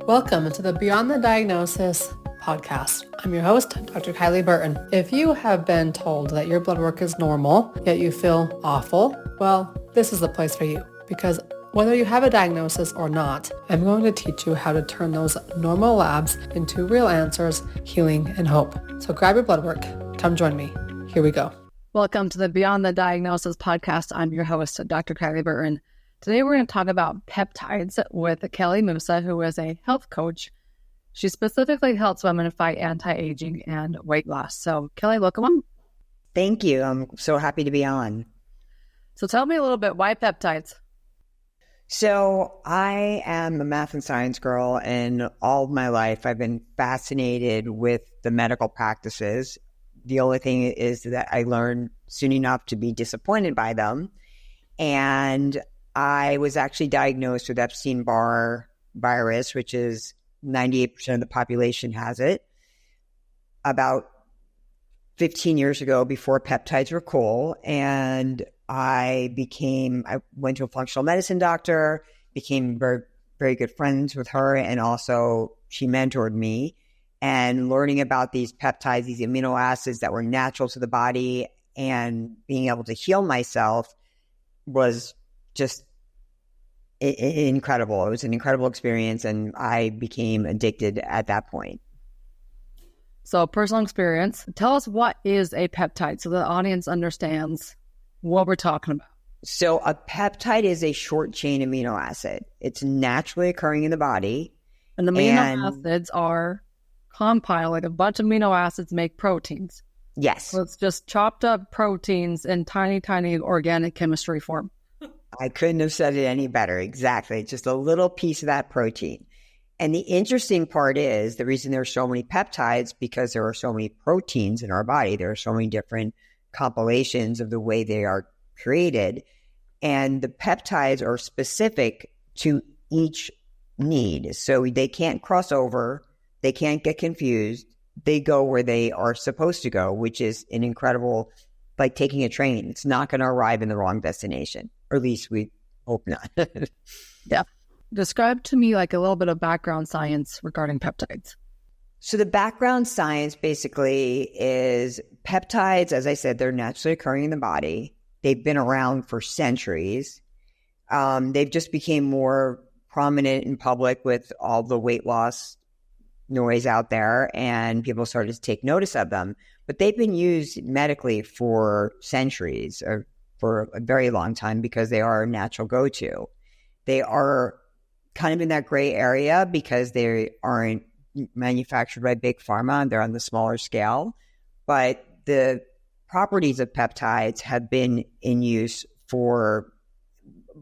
Welcome to the Beyond the Diagnosis podcast. I'm your host, Dr. Kylie Burton. If you have been told that your blood work is normal, yet you feel awful, well, this is the place for you, because whether you have a diagnosis or not, I'm going to teach you how to turn those normal labs into real answers, healing, and hope. So grab your blood work. Come join me. Here we go. Welcome to the Beyond the Diagnosis podcast. I'm your host, Dr. Kylie Burton. Today we're going to talk about peptides with Kelli Musa, who is a health coach. She specifically helps women fight anti-aging and weight loss. So Kelli, welcome on. Thank you. I'm so happy to be on. So tell me a little bit, why peptides? So I am a math and science girl, and all of my life I've been fascinated with the medical practices. The only thing is that I learned soon enough to be disappointed by them. And I was actually diagnosed with Epstein-Barr virus, which is 98% of the population has it, about 15 years ago, before peptides were cool. And I went to a functional medicine doctor, became very, very good friends with her, and also she mentored me. And learning about these peptides, these amino acids that were natural to the body, and being able to heal myself was just incredible. It was an incredible experience, and I became addicted at that point. So personal experience. Tell us, what is a peptide so the audience understands what we're talking about. So a peptide is a short chain amino acid. It's naturally occurring in the body. And the amino acids are compiled, like a bunch of amino acids make proteins. Yes. So it's just chopped up proteins in tiny, tiny organic chemistry form. I couldn't have said it any better. Exactly. Just a little piece of that protein. And the interesting part is the reason there are so many peptides, because there are so many proteins in our body. There are so many different compilations of the way they are created. And the peptides are specific to each need. So they can't cross over. They can't get confused. They go where they are supposed to go, which is an incredible, like taking a train. It's not going to arrive in the wrong destination. Or at least we hope not. Yeah. Describe to me like a little bit of background science regarding peptides. So the background science basically is peptides, as I said, they're naturally occurring in the body. They've been around for centuries. They've just become more prominent in public with all the weight loss noise out there, and people started to take notice of them. But they've been used medically for centuries, or for a very long time, because they are a natural go-to. They are kind of in that gray area because they aren't manufactured by big pharma. They're on the smaller scale. But the properties of peptides have been in use for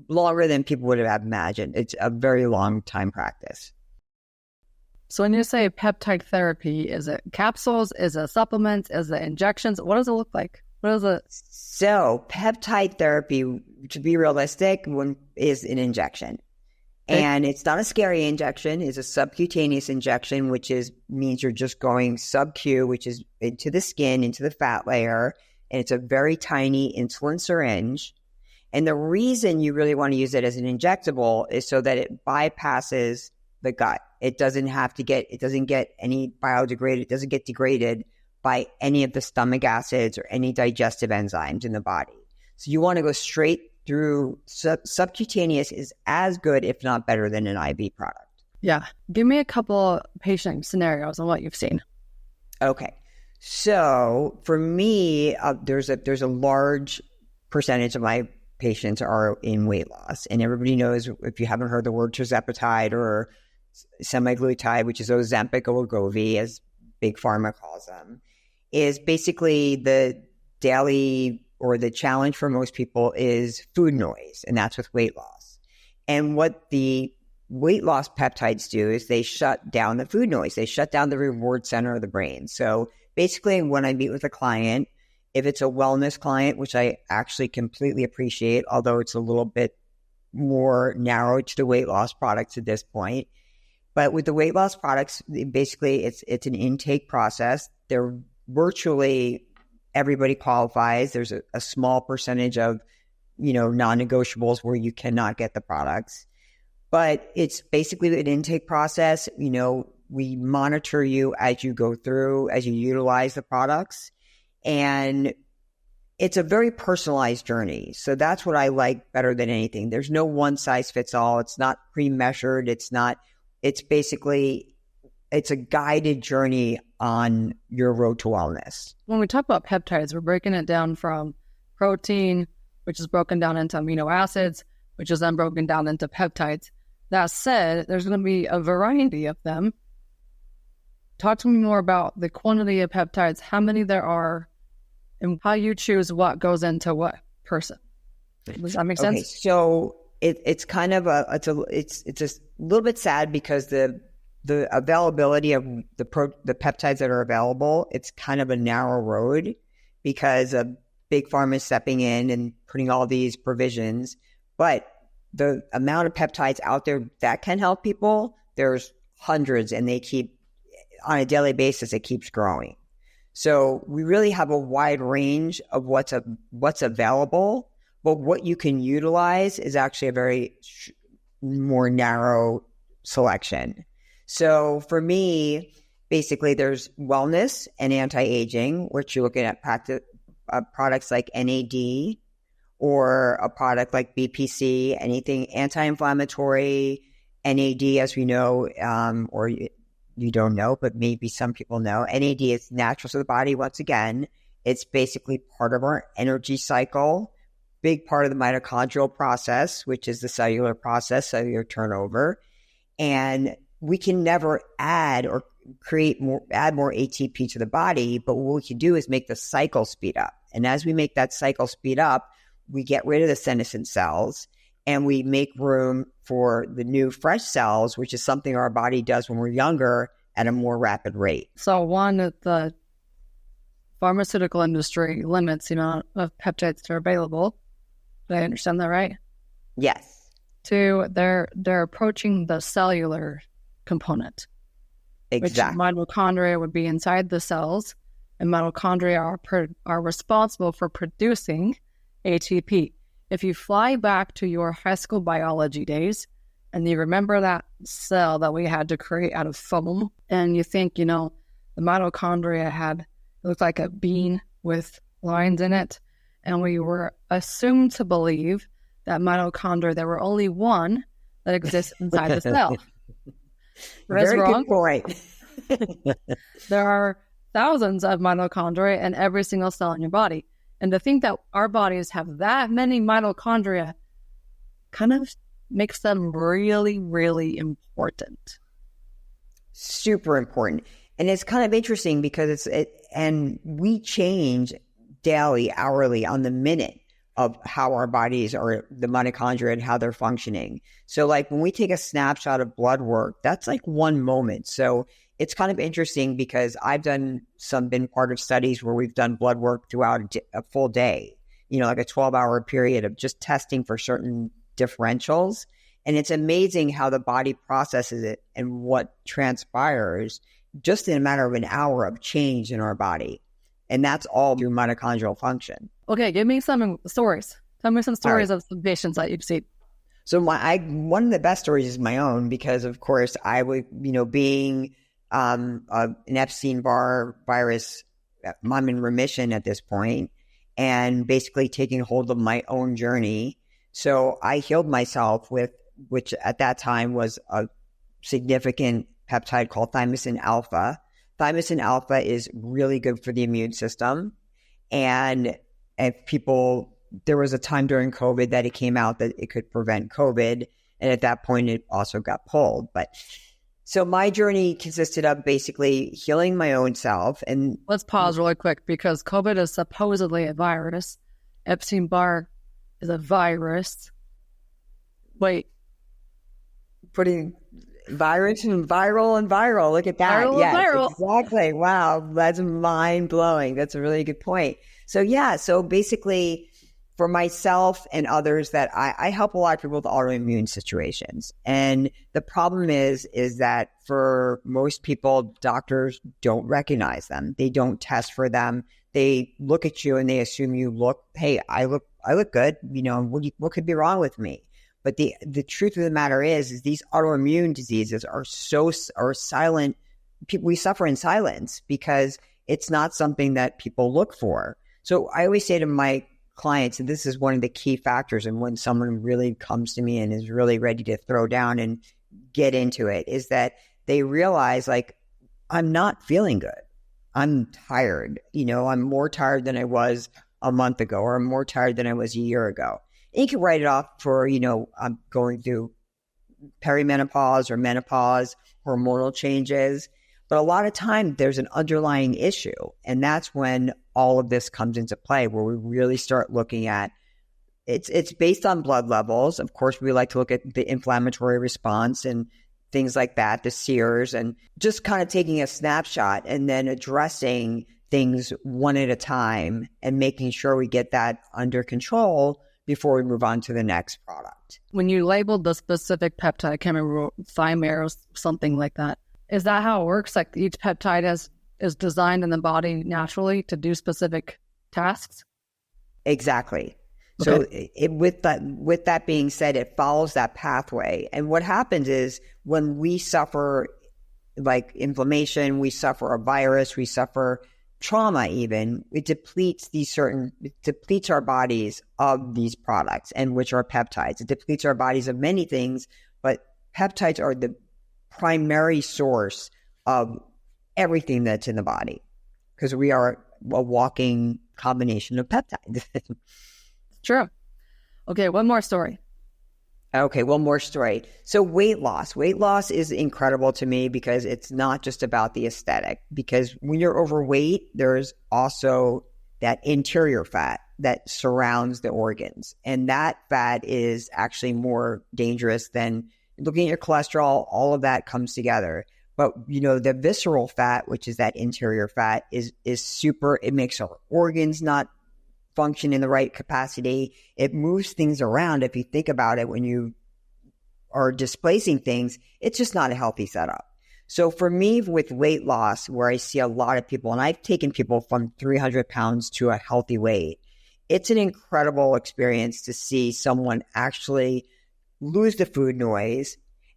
longer than people would have imagined. It's a very long time practice. So when you say peptide therapy, is it capsules? Is it supplements? Is it injections? What does it look like? What is it? So peptide therapy, to be realistic, is an injection. Okay. And it's not a scary injection. It's a subcutaneous injection, which means you're just going sub-Q, which is into the skin, into the fat layer. And it's a very tiny insulin syringe. And the reason you really want to use it as an injectable is so that it bypasses the gut. It doesn't get any biodegraded. It doesn't get degraded by any of the stomach acids or any digestive enzymes in the body. So you want to go straight through. Subcutaneous is as good, if not better, than an IV product. Yeah. Give me a couple patient scenarios on what you've seen. Okay. So for me, there's a large percentage of my patients are in weight loss. And everybody knows, if you haven't heard the word tirzepatide or semaglutide, which is Ozempic or Wegovy, as Big Pharma calls them, is basically the daily, or the challenge for most people is food noise, and that's with weight loss. And what the weight loss peptides do is they shut down the food noise. They shut down the reward center of the brain. So basically, when I meet with a client, if it's a wellness client, which I actually completely appreciate, although it's a little bit more narrow to the weight loss products at this point. But with the weight loss products, basically it's an intake process. They're virtually everybody qualifies. There's a small percentage of, non-negotiables where you cannot get the products. But it's basically an intake process. We monitor you as you go through, as you utilize the products. And it's a very personalized journey. So that's what I like better than anything. There's no one size fits all. It's not pre-measured. It's a guided journey on your road to wellness. When we talk about peptides, we're breaking it down from protein, which is broken down into amino acids, which is then broken down into peptides. That said, there's going to be a variety of them. Talk to me more about the quantity of peptides, how many there are, and how you choose what goes into what person. Does that make sense? Okay, so it's kind of it's a little bit sad because the availability of the peptides that are available, it's kind of a narrow road because of big pharma stepping in and putting all these provisions. But the amount of peptides out there that can help people, there's hundreds, and they keep, on a daily basis, it keeps growing. So we really have a wide range of what's available, but what you can utilize is actually a very more narrow selection. So for me, basically there's wellness and anti-aging, which you're looking at products like NAD or a product like BPC, anything anti-inflammatory, NAD, as we know, or you don't know, but maybe some people know. NAD is natural to the body. Once again, it's basically part of our energy cycle, big part of the mitochondrial process, which is the cellular process, cellular turnover. And we can never add more ATP to the body, but what we can do is make the cycle speed up. And as we make that cycle speed up, we get rid of the senescent cells and we make room for the new fresh cells, which is something our body does when we're younger at a more rapid rate. So one, the pharmaceutical industry limits the amount of peptides that are available. Did I understand that right? Yes. Two, they're approaching the cellular component. Exactly. Which mitochondria would be inside the cells, and mitochondria are responsible for producing ATP. If you fly back to your high school biology days and you remember that cell that we had to create out of foam, and you think, the mitochondria looked like a bean with lines in it, and we were assumed to believe that mitochondria, there were only one that exists inside the cell. Very wrong. Good point. There are thousands of mitochondria in every single cell in your body. And to think that our bodies have that many mitochondria kind of makes them really, really important. Super important. And it's kind of interesting because and we change daily, hourly, on the minute of how our bodies are, the mitochondria and how they're functioning. So like when we take a snapshot of blood work, that's like one moment. So it's kind of interesting because I've been part of studies where we've done blood work throughout a full day, like a 12-hour period of just testing for certain differentials. And it's amazing how the body processes it and what transpires just in a matter of an hour of change in our body. And that's all through mitochondrial function. Okay, give me some stories. Tell me some stories of some patients that you've seen. So one of the best stories is my own because, of course, I would, being an Epstein-Barr virus, I'm in remission at this point, and basically taking hold of my own journey. So I healed myself with, which at that time was a significant peptide called thymosin alpha. Thymosin alpha is really good for the immune system. And there was a time during COVID that it came out that it could prevent COVID. And at that point, it also got pulled. So my journey consisted of basically healing my own self. And let's pause really quick because COVID is supposedly a virus. Epstein-Barr is a virus. Wait. Putting virus and viral. Look at that. Viral. Exactly. Wow. That's mind blowing. That's a really good point. So basically for myself and others that I help a lot of people with autoimmune situations. And the problem is that for most people, doctors don't recognize them. They don't test for them. They look at you and they assume I look good. What could be wrong with me? But the truth of the matter is these autoimmune diseases are silent. We suffer in silence because it's not something that people look for. So I always say to my clients, and this is one of the key factors, and when someone really comes to me and is really ready to throw down and get into it, is that they realize, like, I'm not feeling good. I'm tired. I'm more tired than I was a month ago, or I'm more tired than I was a year ago. And you can write it off for, I'm going through perimenopause or menopause, hormonal changes. But a lot of time there's an underlying issue. And that's when all of this comes into play, where we really start looking at it's based on blood levels. Of course, we like to look at the inflammatory response and things like that, the sears, and just kind of taking a snapshot and then addressing things one at a time and making sure we get that under control before we move on to the next product. When you labeled the specific peptide, I can't remember, thymine or something like that, is that how it works? Like each peptide is designed in the body naturally to do specific tasks? Exactly. Okay. So with that being said, it follows that pathway. And what happens is when we suffer like inflammation, we suffer a virus, we suffer trauma even, it depletes our bodies of these products, and which are peptides. It depletes our bodies of many things, but peptides are the primary source of everything that's in the body, because we are a walking combination of peptides. True. Okay, one more story. Okay, one more story. So weight loss. Weight loss is incredible to me because it's not just about the aesthetic. Because when you're overweight, there's also that interior fat that surrounds the organs. And that fat is actually more dangerous than looking at your cholesterol. All of that comes together. But, the visceral fat, which is that interior fat, is super. It makes our organs not function in the right capacity. It moves things around. If you think about it, when you are displacing things, it's just not a healthy setup. So for me, with weight loss, where I see a lot of people, and I've taken people from 300 pounds to a healthy weight, it's an incredible experience to see someone actually lose the food noise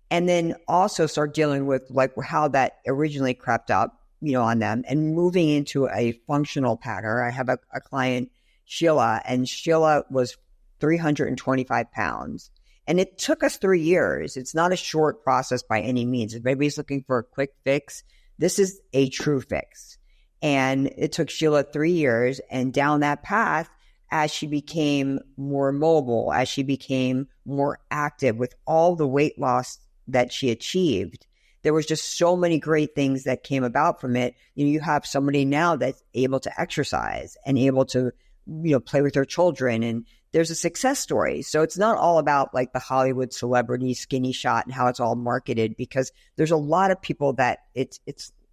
and then also start dealing with like how that originally crept up, on them, and moving into a functional pattern. I have a client, Sheila, and Sheila was 325 pounds. And it took us 3 years. It's not a short process by any means. If anybody's looking for a quick fix, this is a true fix. And it took Sheila 3 years. And down that path, as she became more mobile, as she became more active with all the weight loss that she achieved, there was just so many great things that came about from it. You have somebody now that's able to exercise and able to play with their children, and there's a success story. So it's not all about like the Hollywood celebrity skinny shot and how it's all marketed, because there's a lot of people that it's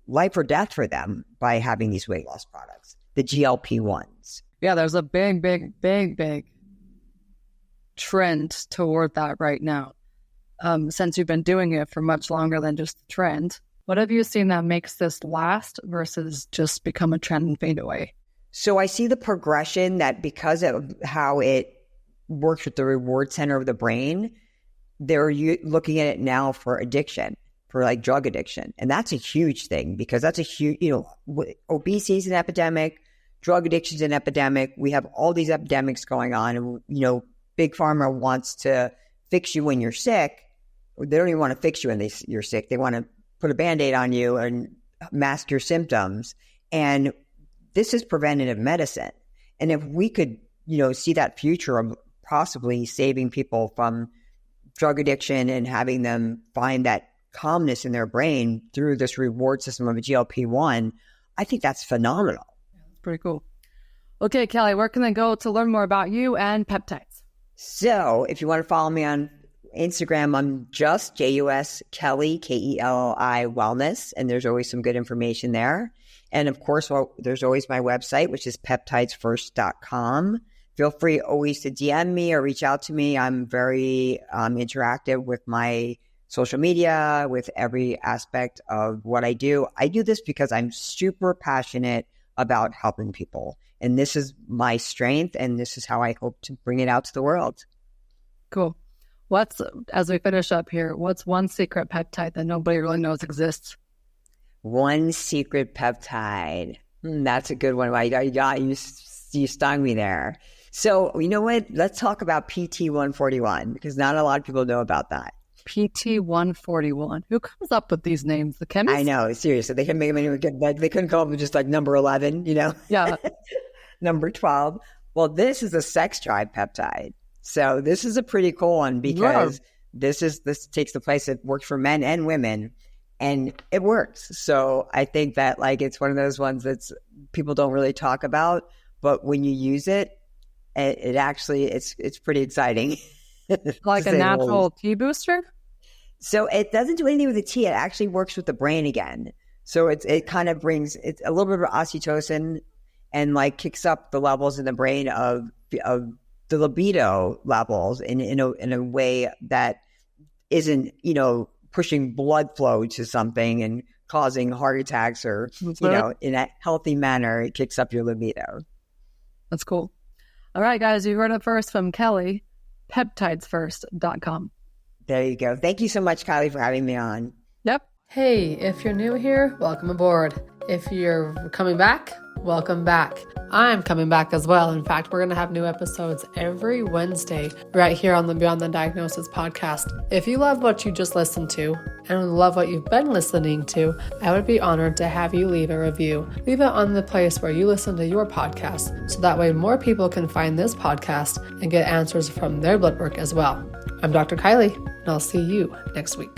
life or death for them by having these weight loss products, the GLP-1s. Yeah, there's a big trend toward that right now. Since you've been doing it for much longer than just a trend, what have you seen that makes this last versus just become a trend and fade away? So I see the progression that because of how it works with the reward center of the brain, they're looking at it now for addiction, for like drug addiction. And that's a huge thing, because that's a huge, obesity is an epidemic, drug addiction is an epidemic. We have all these epidemics going on. And, Big Pharma wants to fix you when you're sick. They don't even want to fix you when you're sick. They want to put a Band-Aid on you and mask your symptoms. And this is preventative medicine. And if we could, see that future of possibly saving people from drug addiction and having them find that calmness in their brain through this reward system of a GLP-1, I think that's phenomenal. Pretty cool. Okay, Kelly, where can they go to learn more about you and peptides? So if you want to follow me on Instagram, I'm just JUS Kelly, Kelli Wellness, and there's always some good information there. And of course, there's always my website, which is peptidesfirst.com. Feel free always to DM me or reach out to me. I'm very interactive with my social media, with every aspect of what I do. I do this because I'm super passionate about helping people. And this is my strength, and this is how I hope to bring it out to the world. Cool. As we finish up here, what's one secret peptide that nobody really knows exists? One secret peptide. That's a good one. You stung me there. So you know what? Let's talk about PT-141 because not a lot of people know about that. PT-141. Who comes up with these names? The chemists? I know, seriously. They couldn't come up with just like number 11, Yeah. Number 12. Well, this is a sex drive peptide. So this is a pretty cool one because this takes the place that works for men and women, and it works. So I think that it's one of those ones that's people don't really talk about, but when you use it, it actually it's pretty exciting. Like a natural T booster? So it doesn't do anything with the T. It actually works with the brain again. So it kind of brings it's a little bit of oxytocin and kicks up the levels in the brain of the libido levels in a way that isn't pushing blood flow to something and causing heart attacks or in a healthy manner. It kicks up your libido. That's cool. All right, guys, you heard it first from Kelli. peptidesfirst.com. There you go. Thank you so much, Kylie, for having me on. Yep. Hey, if you're new here, welcome aboard. If you're coming back, welcome back. I'm coming back as well. In fact, we're going to have new episodes every Wednesday right here on the Beyond the Diagnosis podcast. If you love what you just listened to and love what you've been listening to, I would be honored to have you leave a review. Leave it on the place where you listen to your podcast so that way more people can find this podcast and get answers from their blood work as well. I'm Dr. Kylie, and I'll see you next week.